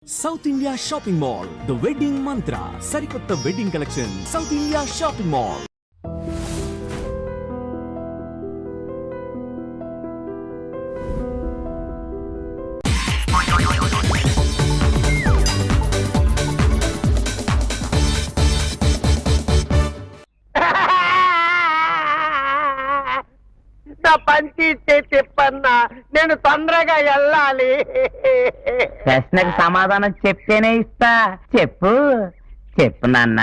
South India shopping mall the wedding మంత్ర సరికొత్త wedding collection south India shopping mall. పంచి చెప్పన్నా నేను తొందరగా వెళ్ళాలి. ప్రశ్నకు సమాధానం చెప్తేనే ఇస్తా. చెప్పు చెప్పు నాన్న.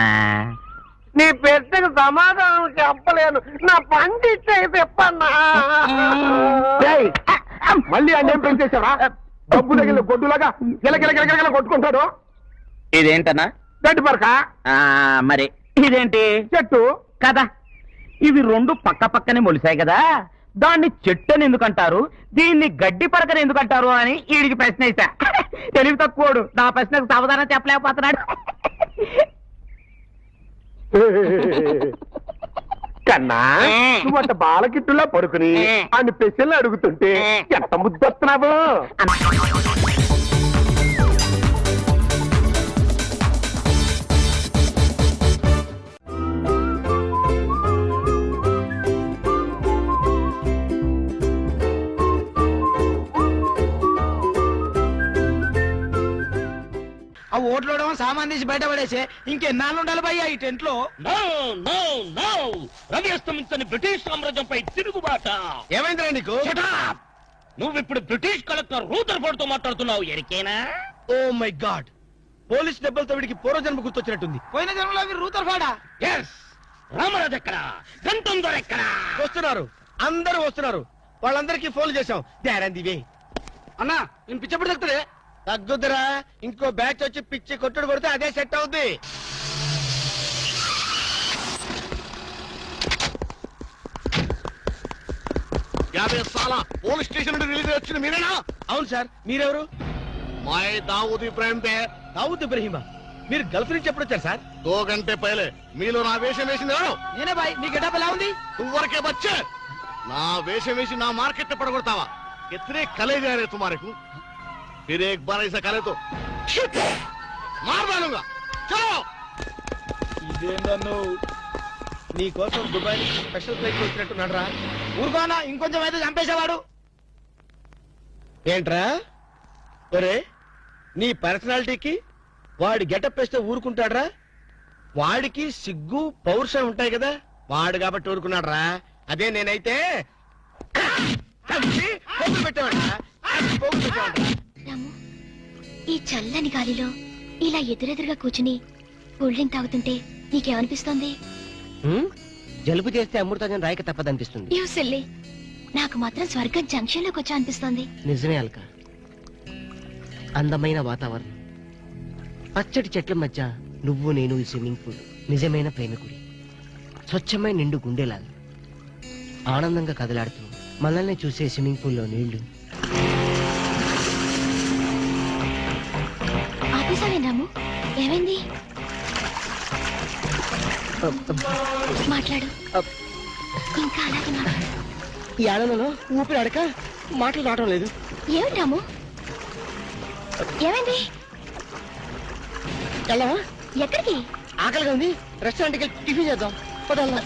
నీ ప్రశ్నకు సమాధానం చెప్పలేను. నా పంచి చెప్పన్నా. మళ్ళీ అన్నేం పెంచేసావా? డబ్బు దగ్గర గొడ్డులాగా గిలగిలగిలగిల కొట్టుకుంటాడు. ఇదేంటన్నా? గడ్డి పరక. మరి ఇదేంటి? చెట్టు కదా. ఇవి రెండు పక్క పక్కనే మొలిసాయి కదా, దాన్ని చెట్టు అని ఎందుకంటారు, దీన్ని గడ్డి పరకని ఎందుకంటారు అని వీడికి ప్రశ్న వేసా. తెలివి తక్కువడు నా ప్రశ్నకు సమాధానం చెప్పలేకపోతున్నాడు. కన్నా నువ్వు అంత బాలకిట్టులా పడుకుని అన్ని ప్రశ్నలు అడుగుతుంటే ఎంత ముద్దొస్తున్నావు. ఆ ఓట్లోడో సామాన్ తీసి బయటపడేసే ఇంకెన్నాళ్ళు ఉండాలి భయ్యా ఈ టెంట్ లో? రవి అస్తమించని బ్రిటిష్ సామ్రాజ్యంపై తిరుగుబాట. ఏమైందిరా నీకు? నువ్విప్పుడు బ్రిటిష్ కలెక్టర్ రూదర్ఫోర్డ్ తో మాట్లాడుతున్నావు. ఎరికేనా? ఓ మై గాడ్, పోలీస్ దెబ్బలతో వీడికి పూర్వజన్మ గుర్తొచ్చినట్టుంది. పోయిన జన్మలో అవి రూతర్ఫాడా? ఎస్. రామరాజు ఎక్కడా? గంటం దొర ఎక్కడా? వస్తున్నారు, అందరూ వస్తున్నారు. వాళ్ళందరికీ ఫోన్ చేశాం. దివే అన్నా నేను పిచ్చప్పుడు తగ్గుతుంది. తగ్గుద్దురా, ఇంకో బ్యాచ్ వచ్చి పిచ్చి కొట్టుడు కొడితే అదే సెట్ అవుద్ది. పోలీస్ స్టేషన్ నుండి రిలీజ్ వచ్చింది మీరేనా? అవును సార్, మీరెవరు? మై దావూద్ ఇబ్రాహిం దే. దావూద్ ఇబ్రహీమా? మీరు గల్ఫ్ నుంచి ఎప్పుడు వచ్చారు సార్? 2 గంటే పైలే. మీలో నా వేషం వేసింది ఎవరు? నేనే బాయ్. మీ గెటప్ ఎలా ఉంది? నువ్వరకే బచ్చే. నా వేషం వేసి నా మార్కెట్ పడగొడతావా? ఎత్రే కలే जा रहे तुम्हारे को. फिर एक बार ऐसा करे तो मार डालूंगा. चलो. ఇదేందన్ను నీ కోసం దుబాయ్ నుంచి స్పెషల్ ఫ్లైట్ వచ్చినట్టున్నాడు రా. ఊరుకోనా, ఇంకొంచెం అయితే చంపేసేవాడు. ఏంట్రా ఒరే, నీ పర్సనాలిటీకి వాడి గెటప్ వేస్తే ఊరుకుంటాడ్రా? వాడికి సిగ్గు పౌరుషం ఉంటాయి కదా, వాడు కాబట్టి ఊరుకున్నాడు రా. అదే నేనైతే పెట్టేవాడ్రా. రాము, ఈ చల్లని గాలిలో ఇలా ఎదురెదురుగా కూర్చుని కూల్ డ్రింక్ తాగుతుంటే నీకేమనిపిస్తోంది? జలుబు చేస్తే అమృతం రాయక తప్పదనిపిస్తుంది. యూ సిల్లీ, నాకు మాత్రం స్వర్గం జంక్షన్ లోకి వచ్చా అనిపిస్తోంది. నిజమే అల్క, అందమైన వాతావరణం, పచ్చటి చెట్ల మధ్య నువ్వు నేను, ఈ స్విమ్మింగ్ పూల్ నిజమైన ప్రేమికుడి, స్వచ్ఛమైన నిండు గుండెలాగా ఆనందంగా కదలాడుతూ మనల్ని చూసే స్విమ్మింగ్ పూల్లో నీళ్లు. ఆపేసావే రాము, ఏమైంది? మాట్లాడు, ఇంకా అలాగే మాట్లాడు. ఈ ఆనందంలో ఊపిరి అడక మాటలు రావడం లేదు. ఏమిటి రాము, ఏమైంది? వెళ్ళవా? ఎక్కడికి? ఆకలిగా ఉంది, రెస్టారెంట్కి వెళ్ళి టిఫిన్ చేద్దాం. పదల్లా.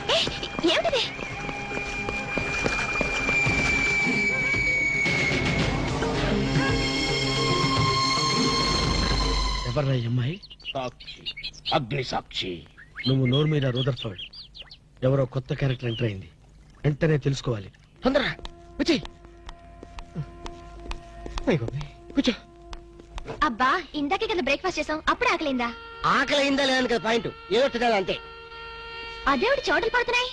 ఏమిటిది? ఎవర్రా ఈ అమ్మాయి? సాక్షి, అగ్ని సాక్షి. నువ్వు నోరు మీద రూదర్ఫర్డ్, ఎవరో కొత్త క్యారెక్టర్ ఎంటర్ అయింది. వెంటనే తెలుసుకోవాలి. తొందరగా వచ్చి కూర్చో. అబ్బా, ఇందాకే కదా బ్రేక్ఫాస్ట్ చేసాం, అప్పుడు ఆకలిందా? ఆకలి అయిందా లేదని కదా పాయింట్, ఏదో తినాలి అంతే. అదేవిడు చోటలు పడుతున్నాయి.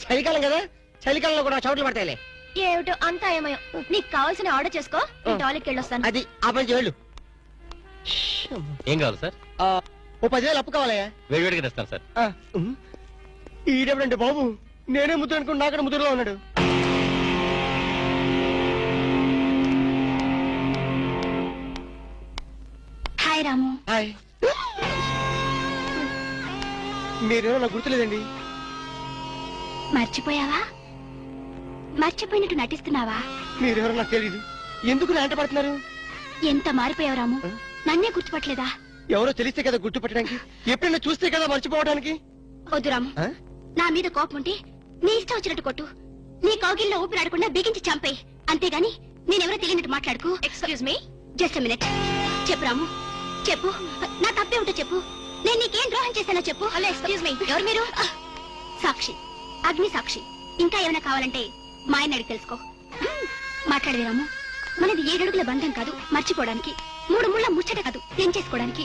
చలికాలం కదా, చలికాలంలో కూడా చోట్లు పడతాయిలే. ఏమిటో అంతా ఏమయో. నీకు కావాల్సిన ఆర్డర్ చేసుకో, నేను టాయిలెట్కి వెళ్ళొస్తాను. అది ఆ పని వెళ్ళు. ఏం కావాలి సార్? ఓ 10,000 అప్పు కావాలయ్యా. వేడివేడిగా తెస్తాను సార్. ఈడెవడంటే బాబు, నేనే ముద్దు అనుకుని నాకడ ముద్దులో ఉన్నాడు. హాయ్ రాము. హాయ్. మీరేమో నాకు గుర్తులేదండి. మర్చిపోయావా? మర్చిపోయినట్టు నటిస్తున్నావా? మీరెవరో నాకు తెలియదు. ఎందుకు నా వెంట పడుతున్నారు? ఎంత మారిపోయావు రాము. నన్నే గుర్తుపట్టలేదా? ఎవరో తెలిస్తే కదా గుర్తుపట్టడానికి, ఎప్పుడైనా చూస్తే కదా మర్చిపోవడానికి. వద్దు రాము, ఆ? నా మీద కోపం ఉంటే నీ ఇష్టం వచ్చినట్టు కొట్టు, నీ కౌగిల్లో ఊపిరాడకుండా బిగించి చంపేయి. అంతేగాని నేనెవరో తెలియనట్టు మాట్లాడుకు. Excuse me, just minute. చెప్పు రాము, చెప్పు. నా తప్పే ఉంటో చెప్పు. నేను నీకేం ద్రోహం చేశానో చెప్పు. హలో, ఎక్స్క్యూజ్ మీ, ఎవరు మీరు? సాక్షి, అగ్ని సాక్షి. ఇంకా ఏమైనా కావాలంటే మా ఆయన అడిగి తెలుసుకో. మాట్లాడేది రాము, మనది 7 అడుగుల బంధం కాదు మర్చిపోవడానికి, 3 ముళ్ళ ముచ్చట కాదు తెంచేసుకోవడానికి,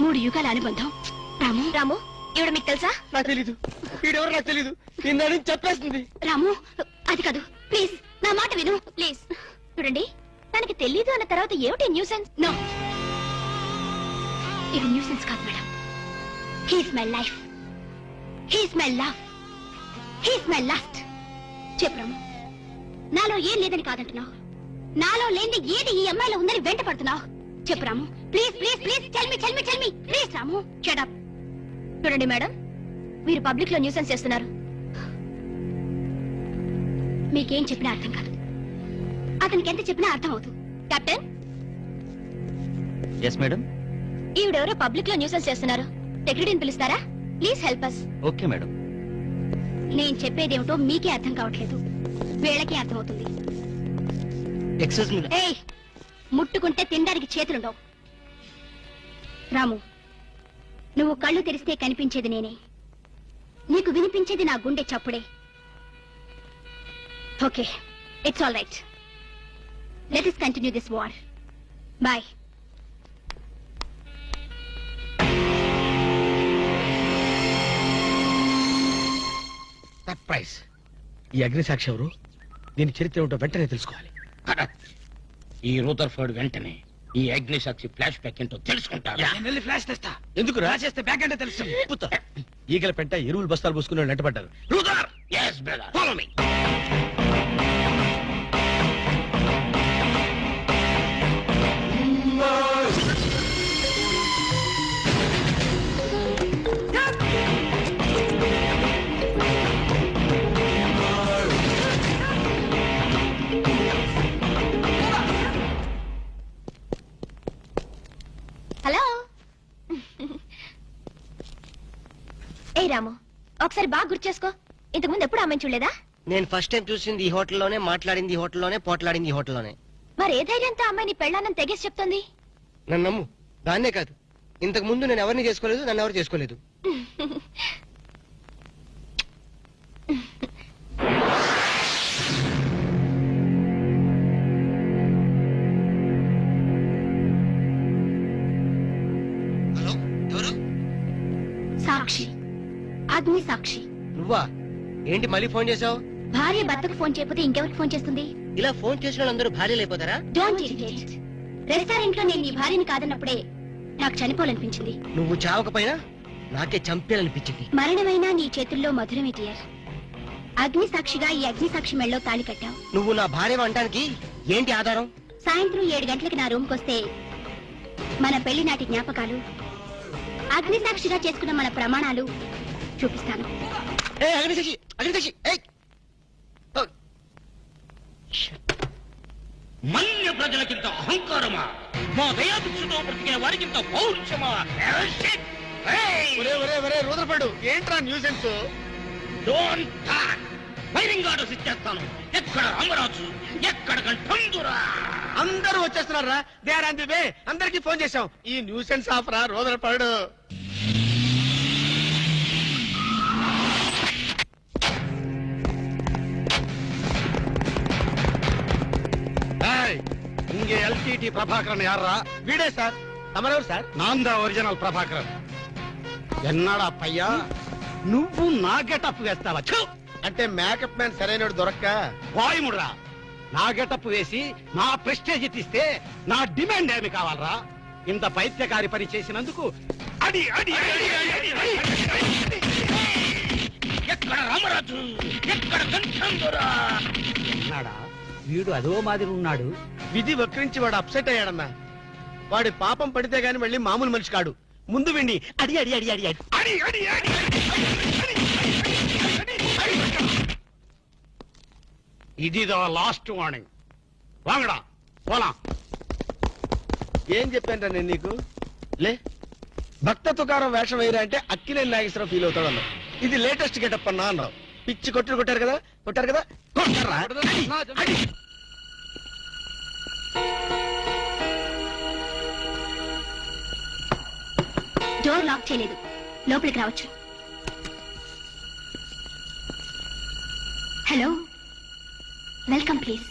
3 యుగాల అనుబంధం. రాము, రాము, ఇవిడ మీకు తెలుసా? నాకు తెలీదు, వీడెవరు నాకు తెలీదు. నిన్న చెప్పేస్తుంది. రాము, అది కాదు, ప్లీజ్ నా మాట విను, ప్లీజ్. చూడండి, తనకి తెలీదు అన్న తర్వాత ఏమిటి న్యూసెన్స్? నో, ఇది న్యూసెన్స్ కాదు madam. He's my life, he's my love, he's my last. చెప్పు రాము, నాలో ఏం లేదని కాదంటున్నావు, నాలో లేని ఏది ఈ అమ్మాయిలో ఉందని వెంట పడుతున్నావు. చెప్పు Ramu, please please please, tell me please. Ramu, shut up. చూడండి మేడం, మీరు పబ్లిక్ లో న్యూసెన్స్ చేస్తున్నారు. మీకేం చెప్పినా అర్థం కాదు, అతనికి ఎంత చెప్పినా అర్థం అవుతుంది. Captain, yes madam. ఈవిడెవరో పబ్లిక్ లో న్యూసెన్స్ చేస్తున్నారు. సెక్రటరీని పిలుస్తారా? Please help us. Okay madam. నేను చెప్పేదేమిటో మీకే అర్థం కావట్లేదు, వీళ్ళకే అర్థం అవుతుంది. Excuse me. ఏయ్, ముట్టుకుంటే తినడానికి చేతులుండవు. రాము, నువ్వు కళ్ళు తెరిస్తే కనిపించేది నేనే, నీకు వినిపించేది నా గుండె చప్పుడే. Okay, it's all right. Let us continue this war. Boy. Surprise. ఈ అగ్నిసాక్షి ఎవరు? దీని చరిత్ర ఏమిటో వెంటనే తెలుసుకోవాలి. ఈ రూదర్ఫర్డ్ వెంటనే ఈ అగ్ని సాక్షి ఫ్లాష్ బ్యాక్ ఏంటో తెలుసుకుంటారు. ఫ్లాష్ తెస్తా. ఎందుకు రాసేస్తే బ్యాక్ అంటే తెలుసు. ఈగల పెంట ఎరువులు బస్తాలు పోసుకుని నెట్టబడ్డారు. రూదర్, yes brother, follow me. Hello. ఏ రాము, ఒకసారి బాగా గుర్తు చేసుకో, ఇంతకు ముందు ఎప్పుడు అమ్మాయిని చూడలేదా? నేను ఫస్ట్ టైం చూసింది ఈ హోటల్లోనే, మాట్లాడింది ఈ హోటల్లోనే, పోట్లాడింది ఈ హోటల్లోనే. మరి ఏ ధైర్యంతో అమ్మాయిని పెళ్ళానని తెగేసి చెప్తుంది? నన్ను నమ్ము, దాన్నే కాదు, ఇంతకు ముందు నేను ఎవరిని చేసుకోలేదు, నన్ను ఎవరు చేసుకోలేదు. హలో, ఎవరు? సాక్షి, అగ్ని సాక్షి. నువ్వా? ఏంటి మళ్ళీ ఫోన్ చేసావు? భార్య భర్తకు ఫోన్ చేయకపోతే ఇంకెవరికి ఫోన్ చేస్తుంది? ఇలా ఫోన్ చేసిన వాళ్ళందరూ భార్యలు అయిపోతారా? Don't irritate. రెస్టారెంట్ లో నేను నీ భార్యని కాదన్నప్పుడే నాకు చనిపోవాలనిపించింది. నువ్వు చావకపోయినా నాకే చంపేయాలనిపించింది. మరణమైనా నీ చేతుల్లో మధురమే డియర్. అగ్ని సాక్షిగా ఈ అగ్ని సాక్షి మెళ్ళలో తాళి కట్టావు. నువ్వు నా భార్య అనడానికి ఏంటి ఆధారం? సాయంత్రం 7 గంటలకి నా రూమ్కి వస్తే మన పెళ్లి నాటి జ్ఞాపకాలు, అగ్ని సాక్షిగా చేసుకున్న మన ప్రమాణాలు చూపిస్తాను. అగ్నిసాక్షి, అగ్నిసాక్షి, ఏయ్! ఓ! మన్య ప్రజలకింత అహంకారమా? మా దయాభిక్షతో బ్రతికే వారికింత పౌరుషమా? రూదర్ఫర్డ్, ఏంట్రా nuisance? Don't talk. Firing orders ఇచ్చేస్తాను. ఎక్కడ రామరాజు, ఎక్కడ కంఠందురా? అందరూ వచ్చేస్తున్నారా? They are on the way. అందరికి ఫోన్ చేశాం. ఈ న్యూసెన్స్ ఆఫరా రూదర్ఫర్డ్? இங்க எல்டிடி பிரபாகரன் யாரா? వీడే సార్. తమరెవరు సార్? நான் தான் ఒరిజినల్ ప్రభాకరన్. ఎన్నాడా పయ్యా, నువ్వు నా గెటప్ వేస్తావా? అంటే మేకప్ మ్యాన్ సరైనడు దొరక్క వాయుముడ్రా, నా గెటప్ వేసి నా ప్రెస్టేజ్ తీస్తే నా డిమాండ్ ఏమి కావాలరా? ఇంత పైత్యకారి పని చేసినందుకు అడి అడి అడి అడి అడి అడి. ఎక్కడ రామరాజు, ఎక్కడ కంఠందురా? ఉన్నాడా? వీడు అదో మాదిరి ఉన్నాడు. విధి వక్రించి వాడు అప్సెట్ అయ్యాడన్నా. వాడి పాపం పడితే గాని మళ్ళీ మామూలు మనిషి కాడు. ముందు విండి అడి అడి అడి అడి అడి అడి అడి అడి இதுதான் லாஸ்ட் வார்னிங். வாங்கடா போலாம். ఏం చెప్పాను నేను నీకు? లే, భక్త తుకారం వేషం వేయరా అంటే అక్కినేని నాగేశ్వరరావు ఫీల్ అవుతాడు అన్నావు. ఇది లేటెస్ట్ గెటప్ అన్నా అన్నావు. పిచ్చి కొట్టారు కదా కొట్టారా? అడి. డోర్ లాక్ చేయలేదు, లోపలికి రావచ్చు. Hello, welcome please.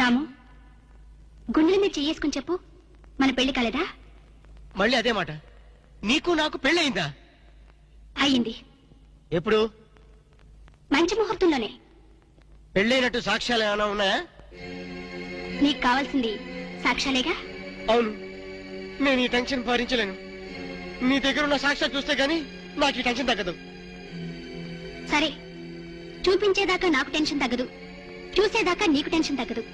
రాము, గుండెల మీద చెయ్యేసుకుని చెప్పు, మన పెళ్లి కాలేదా? మళ్ళీ అదే మాట. నీకు నాకు పెళ్ళయిందా? అయ్యింది. ఎప్పుడు? మంచి ముహూర్తంలోనే. పెళ్ళైనట్టు సాక్ష్యాలు ఏమైనా ఉన్నాయా? నీకు కావాల్సింది సాక్ష్యాలేగా? అవును, నేను ఈ టెన్షన్ భరించలేను. నీ దగ్గర ఉన్న సాక్ష్యాలు చూస్తే గానీ నాకు ఈ టెన్షన్ తగ్గదు. సరే, చూపించేదాకా నాకు టెన్షన్ తగ్గదు, చూసేదాకా నీకు టెన్షన్ తగ్గదు.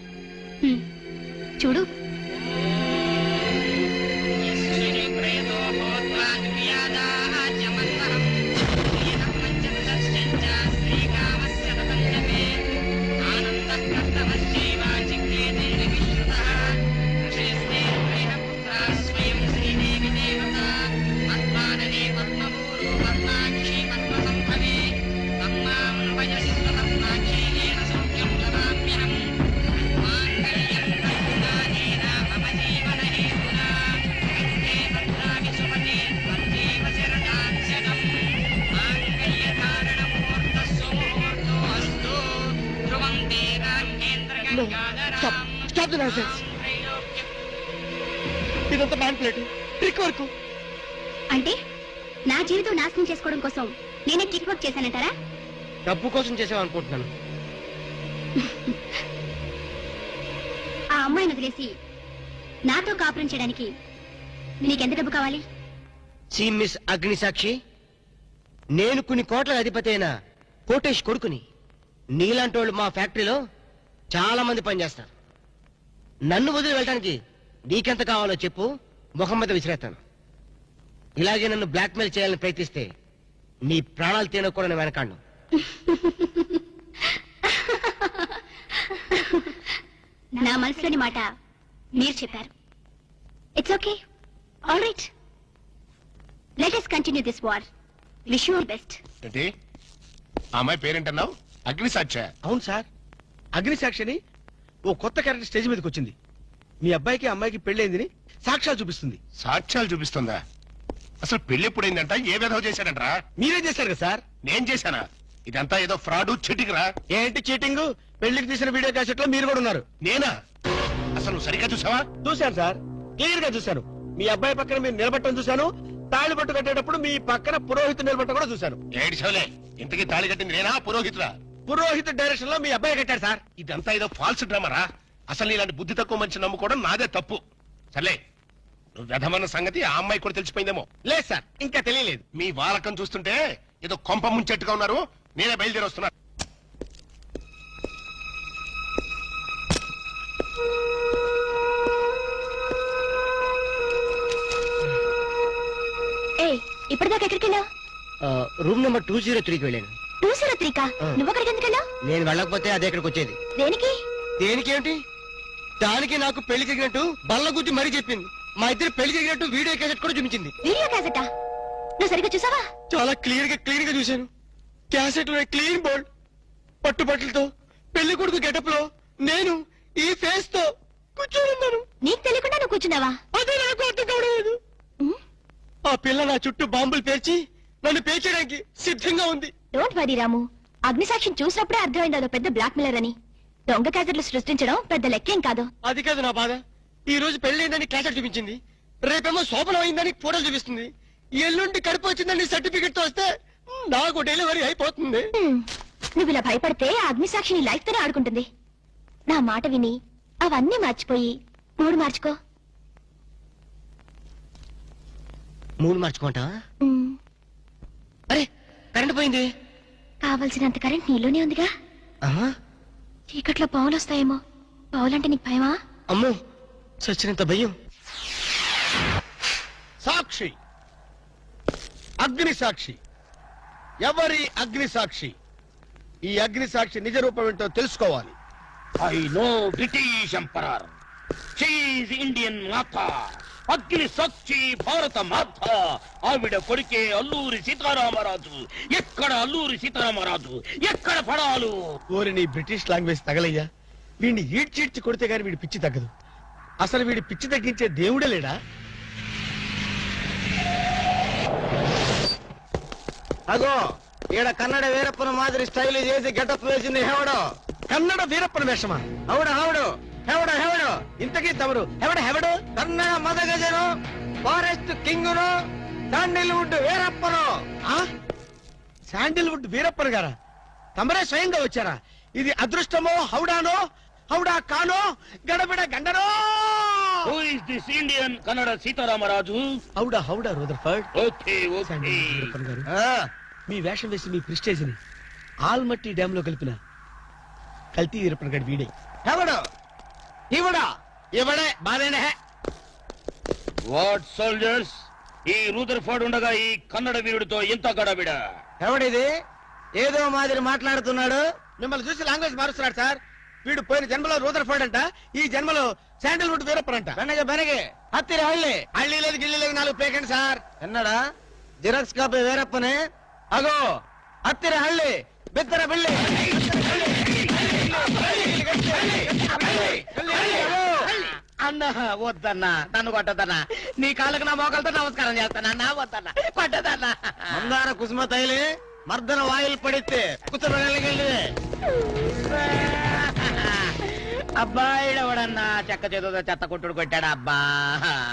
చూడు. Stop the nonsense. ఇదంతా మ్యాన్ ప్లేట్, ట్రిక్ వర్క్. అంటే నా జీవితం నాశనం చేసుకోవడం కోసం నేనే ట్రిక్ వర్క్ చేశానంటారా? డబ్బు కోసం చేసావనుకుంటున్నాను. ఆ అమ్మాయిని వదిలేసి నాతో కాపురం చేయడానికి నీకెంత డబ్బు కావాలి? మిస్ అగ్నిసాక్షి, నేను కొన్ని కోట్ల అధిపతి అయిన కోటేష్ కొడుకుని. నీలాంటి వాళ్ళు మా ఫ్యాక్టరీలో చాలా మంది పనిచేస్తారు. నన్ను వదిలి వెళ్ళడానికి నీకెంత కావాలో చెప్పు, ముఖం మీద విసిరేస్తాను. ఇలాగే నన్ను బ్లాక్మెయిల్ చేయాలని ప్రయత్నిస్తే నీ ప్రాణాలు తీయడానికి కూడా నేను వెనకాడను. నా మనసులోని మాట మీరు చెప్పారు. It's okay, all right. Let us continue this war. Wish you all best. ఏంటి ఆ అమ్మాయి పేరేంటన్నావు? అగ్నిసాక్ష? అవును సార్, అగ్నిసాక్షిని ఓ కొత్త క్యారెక్టర్ స్టేజ్ మీదకి వచ్చింది. మీ అబ్బాయికి అమ్మాయికి పెళ్ళైందని సాక్ష్యాలు చూపిస్తుంది. సాక్ష్యాలు చూపిస్తుందా? అసలు పెళ్లి ఎప్పుడైందంట? ఏ విధవ చేశాడంట్రా? మీరేం చేశారు కదా సార్? నేను చేశానా? ఇదంతా ఏదో ఫ్రాడ్ చీటింగ్ రా. ఏంటి చీటింగ్? పెళ్లికి తీసిన వీడియో క్యాసెట్ లో మీరు కూడా ఉన్నారు. నేనా? అసలు నువ్వు సరిగ్గా చూసావా? చూశాను సార్, క్లియర్ గా చూశాను. మీ అబ్బాయి పక్కన మీరు నిలబట్టడం చూశాను. తాళి పట్టు కట్టేటప్పుడు మీ పక్కన పురోహితుడు నిలబట్టడం కూడా చూశాను. ఏడిసోలే, ఇంతకీ తాళి కట్టింది నేనా పురోహితురా? పురోహిత డైరెక్షన్ లో మీ అబ్బాయి కట్టారు సార్. ఇదంతా ఏదో ఫాల్స్ డ్రామారా. అసలు ఇలాంటి బుద్ధి తక్కువ మనిషి నమ్ముకోవడం నాదే తప్పు. సర్లే, నువ్వు వ్యధమన్న సంగతి ఆ అమ్మాయి కూడా తెలిసిపోయిందేమో. లేదు సార్, ఇంకా తెలియలేదు. మీ వాలకం చూస్తుంటే ఏదో కొంప ముంచెట్టుగా ఉన్నారు. నేనే బయలుదేరి వస్తున్నా. ఇప్పటిదాకా ఎక్కడికి వెళ్ళావు? రూమ్ నెంబర్ 203కి వెళ్ళాను. 203కా? నువ్వు అక్కడికి ఎందుకు వెళ్ళావు? నేను వెళ్ళకపోతే అదే ఇక్కడికి వచ్చేది. దేనికి? దేనికేంటి? దానికి నాకు పెళ్లి జరిగినట్టు బల్ల గుద్ది మరీ చెప్పింది. మా ఇద్దరు పెళ్లి జరిగినట్టు వీడియో క్యాసెట్ కూడా చూపించింది. వీడియో క్యాసెటా? నువ్వు సరిగ్గా చూసావా? చాలా క్లియర్ గా చూశాను. క్యాసెట్ లో క్లీన్ బోల్డ్, పట్టుబట్టలతో, పెళ్లి కొడుకు గెటప్ లో నేను ఈ ఫేస్ తో కూర్చొని ఉన్నాను. నీకు తెలియకుండా నువ్వు కూర్చున్నావా? అదే నాకు అర్థం కావడం. ఆ పిల్ల నా చుట్టూ బాంబులు పేర్చి నన్ను పేర్చడానికి సిద్ధంగా ఉంది. డోంట్ వరీ రాము, అగ్నిసాక్షిని చూసినప్పుడే అర్థమైంది అదో పెద్ద బ్లాక్ మెయిలర్ అని. దొంగ క్యాసెట్లు సృష్టించడం పెద్ద లెక్కేం కాదు. అది కాదు నా బాధ. ఈ రోజు పెళ్లైందని క్యాసెట్ చూపించింది, రేపేమో శోభనం అయిందని ఫోటోలు చూపిస్తుంది, ఎల్లుండి కడుపు వచ్చిందని సర్టిఫికెట్ తో వస్తే నాకు డెలివరీ అయిపోతుంది. నువ్వు ఇలా భయపడితే ఆ అగ్నిసాక్షిని లైఫ్ తోనే ఆడుకుంటుంది. నా మాట విని అవన్నీ మర్చిపోయి మూడు మార్చుకో. మూడు మార్చుకుంటావా? అరే, కరెంట్ పోయింది. కావలసినంత కరెంట్ నీలోనే ఉందిగా. చీకట్లో పావులు వస్తాయేమో. పావులంటే నీకు భయమా? అమ్మో, సచ్చినంత భయం. సాక్షి, అగ్ని సాక్షి. ఎవరి అగ్ని సాక్షి? ఈ అగ్ని సాక్షి నిజ రూపం ఏంటో తెలుసుకోవాలి. ఐ నో బ్రిటిష్ ఎంపరర్, షీఈ్ ఇండియన్ మాత, అగ్ని సాక్షి భారత మాత. ఆవిడ కొడుకే అల్లూరి సీతారామరాజు. ఎక్కడ అల్లూరి సీతారామరాజు, ఎక్కడ పడాలు? ఓరి నీ బ్రిటిష్ లాంగ్వేజ్ తగలయ్యా. వీడిని ఈడ్చిడ్చి కొడితే గాని వీడి పిచ్చి తగ్గదు. అసలు వీడి పిచ్చి తగ్గించే దేవుడే లేడా? అగో ఈడ కన్నడ వీరప్పన మాదిరి స్టైల్ చేసి గెటప్ వేసింది హెవడో. కన్నడ వీరప్పన వేషమా? అవుడు హెవడు హెవడు హెవడు ఇంతకీ తమరు హెవడు కన్నడ మదగజను, forest king, sandalwood Veerappan. Sandalwood Veerappan గారా? తమరే స్వయంగా వచ్చారా? ఇది అదృష్టమో హౌడానో, హౌడా కానో, గడబిడ గండనో? Who is this Indian Kannada Sitaramaraju? హౌడా హౌడా Rutherford. Okay okay. Sandalwood Veerappan garu, మీ వేషం వేసి మీ ప్రిస్టేజ్ ని ఆల్మట్టి డ్యామ్ లో కలిపిన కల్తీ వీరప్పన్ గారి వీడే. హెవడు ఇవడా ఇవడే బాధేనే. వాట్ సోల్జర్స్, ఈ రూదర్ఫర్డ్ ఉండగా ఈ కన్నడ వీరుడితో ఎంత గడబిడ? ఎవడిది ఏదో మాదిరి మాట్లాడుతున్నాడు? మిమ్మల్ని చూసి లాంగ్వేజ్ మారుస్తున్నాడు సార్. వీడు పోయిన జన్మలో రూదర్ఫర్డ్ అంట, ఈ జన్మలో శాండిల్వుడ్ వీరప్పన్ అంట. బెనగే హత్తిరి హళ్ళి హళ్ళీ లేదు గిల్లి లేదు, 4 ప్లేకండి సార్. ఎన్నడా జిరాక్స్ కాపీ వీరప్పనే. అగో హత్తిరి హళ్ళి బిత్తర బిల్లి. అన్న వద్దన్నా, నన్ను కొట్టదన్నా. నీ కాళ్ళకు నా మోకాలతో నమస్కారం చేస్తానా? నా వద్దన్నా, కొట్టదన్నా. మందార కుసుమ తైలి మర్దన వాయులు పడితే కుసరగలిగే. అబ్బాయిడవడన్నా చెక్క చేతుతో చెత్త కొట్టుడు కొట్టాడా? అబ్బా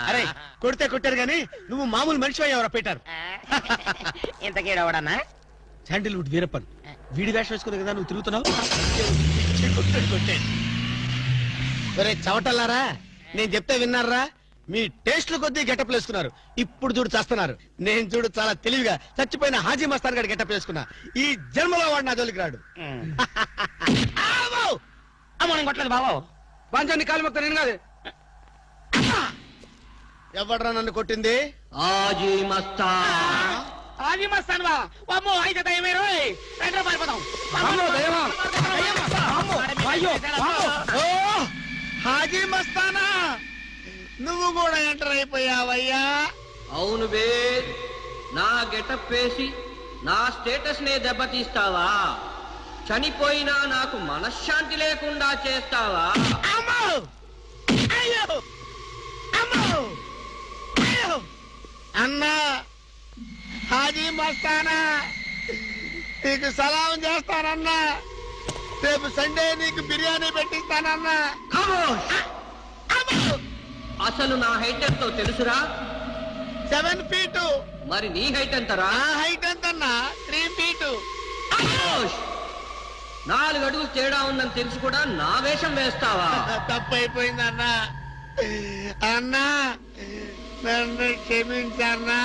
అరే కొడితే కొట్టారు గాని నువ్వు మామూలు మనిషి ఎవరో పెట్టారు. ఇంతకీడవడన్నా? శాండిల్వుడ్ వీరప్పన్ వీడి వేషం వేసుకుని కదా నువ్వు తిరుగుతున్నావు. ఒరే చవటల్లారా, నేను చెప్తే విన్నారా? మీ టేస్ట్ల కొద్దీ గెటప్ వేసుకున్నారు. ఇప్పుడు చూడు చేస్తున్నారు. నేను చూడు చాలా తెలివిగా చచ్చిపోయిన హాజీ మస్తాన్ గారి గెటప్ వేసుకున్నా. ఈ జన్మలో వాడు నా జోలికి రాడు. అమ్మ నేను కొట్టలేదు బాబు. పంచాన్ని కాలు మొక్క నేను కాదు. ఎవడ్రా నన్ను కొట్టింది? ఆజీ మస్తాన్ బా. అమ్మో అయితే దయమే రోయ్. రండి పారిపోదాం. ఓ హాజీ మస్తానా, నువ్వు కూడా ఎంటర్ అయిపోయావయ్యా. అవును బే, నా గెటప్ వేసి నా స్టేటస్ నే దెబ్బతీస్తావా? చనిపోయినా నాకు మనశ్శాంతి లేకుండా చేస్తావా? అమ్మో అయ్యో అమ్మో అయ్యో అన్నా, హాజీ మస్తానా నీకు సలాం చేస్తానన్నా. రేపు సండే నీకు బిర్యానీ పెట్టిస్తానన్నా. అసలు నా హైట్ ఎంతో తెలుసురా? 7 feet. మరి నీ హైట్ ఎంతరా? నా హైట్ ఎంతన్నా? 3 feet. 4 అడుగులు తేడా ఉందని తెలిసి కూడా నా వేషం వేస్తావా? తప్పైపోయిందన్నా. అన్నా నన్ను క్షమించన్నా.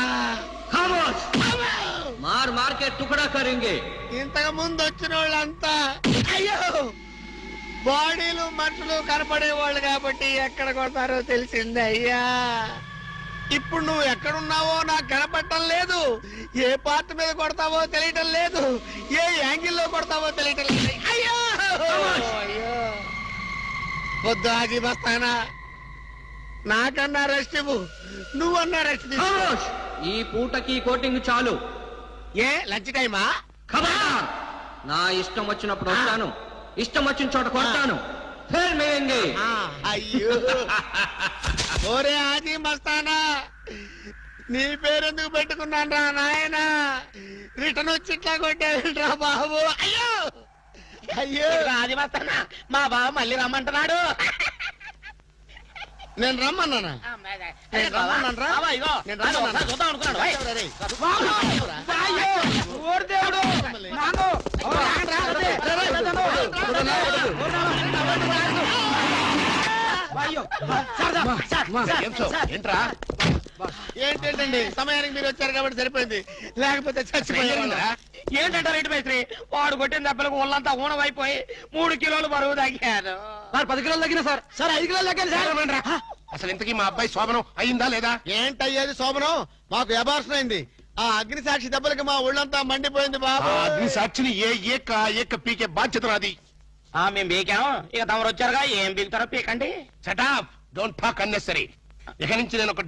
మార్ మార్కే టుకడా కరింగే. ఇంతకు ముందు వచ్చిన వాళ్ళంతా అయ్యో బాడీలు మనుషులు కనపడే వాళ్ళు కాబట్టి ఎక్కడ కొడతారో తెలిసింది అయ్యా. ఇప్పుడు నువ్వు ఎక్కడున్నావో నాకు కనపడటం లేదు. ఏ పార్ట్ మీద కొడతావో తెలియటం లేదు. ఏ యాంగిల్లో కొడతావో తెలియటం లేదు. అయ్యో అయ్యో వద్దు హాజీ మస్తానా, నాకన్నా రెస్ట్ ఇవ్వు. నువ్వన్నా రెస్ట్ తీసుకో. ఈ పూటకి కోటింగ్ చాలు. ఏ లంచ్ టైమా? ఖబర్దార్! నా ఇష్టం వచ్చినప్పుడు వస్తాను, ఇష్టం వచ్చిన చోట కొడతాను. ఫిర్ మిలేంగే. అయ్యో ఓరే హాజీ మస్తానా, నీ పేరెందుకు పెట్టుకున్నాను రా నాయనా? రిటర్న్ వచ్చి ఇట్లా కొట్టేరా బాబు. అయ్యో అయ్యో ఆజీ మస్తానా, మా బావ మళ్ళీ రమ్మంటున్నాడు. నేను రమ్మన్నానా? నేను రమ్మన్నాను రా. నేను రమ్మన్నాను. చూద్దాం అనుకున్నాడు. ఏంటండి సమయానికి మీరు వచ్చారు కాబట్టి సరిపోయింది, లేకపోతే చచ్చిపోయారు. ఏంటంటే రైతు మేస్త్రి, వాడు కొట్టిన దెబ్బలకు ఒళ్ళంతా ఊనమైపోయి 3 కిలోలు బరువు తగ్గాను. 10 కిలోలు తగ్గిన సార్. సార్ 5 కిలోలు తగ్గాను సార్. అసలు ఇంతకీ మా అబ్బాయి శోభనం అయిందా లేదా? ఏంటయ్యేది శోభనం? మాకు అబార్షన్ అయింది. ఆ అగ్ని సాక్షి దెబ్బలకి మా ఒళ్ళంతా మండిపోయింది బాబు. అగ్ని సాక్షిని ఏక పీకే బాధ్యత నాది. మేము బీకాం, ఇక తమరు వచ్చారుగా ఏం బీకుతారో పీకండి. Shut up, don't talk unnecessary. ఇక నుంచి నేను ఒక